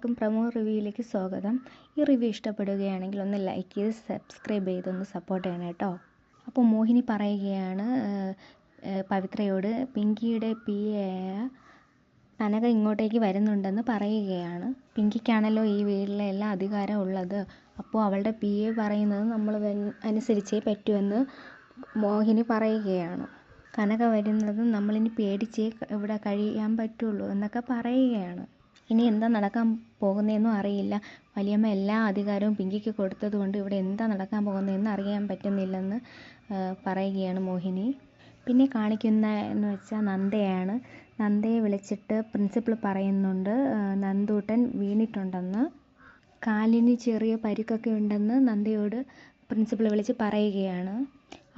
എല്ലാവർക്കും പ്രമോ റിവ്യൂയിലേക്ക് സ്വാഗതം. ഈ റിവ്യൂ ഇഷ്ടപ്പെടുകയാണെങ്കിൽ ഒന്ന് ലൈക്ക് ചെയ്ത് സബ്സ്ക്രൈബ് ചെയ്തൊന്ന് സപ്പോർട്ട് ചെയ്യണം കേട്ടോ. അപ്പോൾ മോഹിനി പറയുകയാണ് പവിത്രയോട് പിങ്കിയുടെ PA ആയ കനക ഇങ്ങോട്ടേക്ക് വരുന്നുണ്ടെന്ന് പറയുകയാണ്. പിങ്കിക്കാണല്ലോ ഈ വീട്ടിലെ എല്ലാ അധികാരം ഉള്ളത്. അപ്പോൾ അവളുടെ PA പറയുന്നത് നമ്മൾ അനുസരിച്ചേ പറ്റുമെന്ന് മോഹിനി പറയുകയാണ്. കനക വരുന്നത് നമ്മളിനി പേടിച്ചേ ഇവിടെ കഴിയാൻ പറ്റുള്ളൂ എന്നൊക്കെ പറയുകയാണ്. ഇനി എന്താ നടക്കാൻ പോകുന്നതെന്നും അറിയില്ല. വലിയമ്മ എല്ലാ അധികാരവും പിങ്കിക്ക് കൊടുത്തതുകൊണ്ട് ഇവിടെ എന്താ നടക്കാൻ പോകുന്നതെന്ന് അറിയാൻ പറ്റുന്നില്ലെന്ന് പറയുകയാണ് മോഹിനി. പിന്നെ കാണിക്കുന്നതെന്ന് വെച്ചാൽ നന്ദയാണ്. നന്ദയെ വിളിച്ചിട്ട് പ്രിൻസിപ്പൾ പറയുന്നുണ്ട് നന്ദൂട്ടൻ വീണിട്ടുണ്ടെന്ന്, കാലിന് ചെറിയ പരിക്കൊക്കെ ഉണ്ടെന്ന് നന്ദയോട് പ്രിൻസിപ്പൾ വിളിച്ച് പറയുകയാണ്.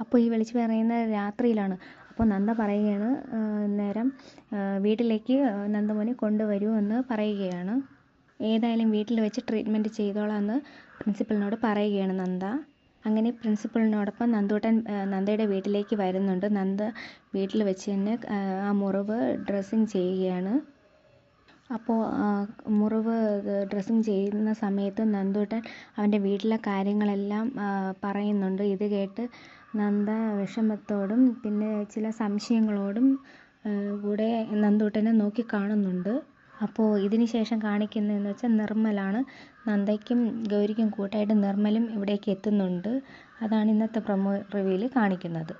അപ്പോൾ ഈ വിളിച്ച് പറയുന്നത് രാത്രിയിലാണ്. അപ്പോൾ നന്ദ പറയുകയാണ് നേരം വീട്ടിലേക്ക് നന്ദമോനെ കൊണ്ടുവരൂ എന്ന് പറയുകയാണ്. ഏതായാലും വീട്ടിൽ വെച്ച് ട്രീറ്റ്മെൻറ്റ് ചെയ്തോളാം എന്ന് പ്രിൻസിപ്പളിനോട് പറയുകയാണ് നന്ദ. അങ്ങനെ പ്രിൻസിപ്പളിനോടൊപ്പം നന്ദയുടെ വീട്ടിലേക്ക് വരുന്നുണ്ട്. നന്ദ വീട്ടിൽ വെച്ച് തന്നെ ആ മുറിവ് ഡ്രസ്സിങ് ചെയ്യുകയാണ്. അപ്പോൾ മുറിവ് ഡ്രസ്സിങ് ചെയ്യുന്ന സമയത്ത് നന്ദൂട്ടൻ അവൻ്റെ വീട്ടിലെ കാര്യങ്ങളെല്ലാം പറയുന്നുണ്ട്. ഇത് കേട്ട് നന്ദ വിഷമത്തോടും പിന്നെ ചില സംശയങ്ങളോടും കൂടെ നന്ദൂട്ടനെ നോക്കി കാണുന്നുണ്ട്. അപ്പോൾ ഇതിന് ശേഷം കാണിക്കുന്നതെന്ന് വെച്ചാൽ നിർമ്മലാണ്. നന്ദയ്ക്കും ഗൗരിക്കും കൂട്ടായിട്ട് നിർമ്മലും ഇവിടേക്ക് എത്തുന്നുണ്ട്. അതാണ് ഇന്നത്തെ പ്രൊമോ റിവ്യൂവിൽ കാണിക്കുന്നത്.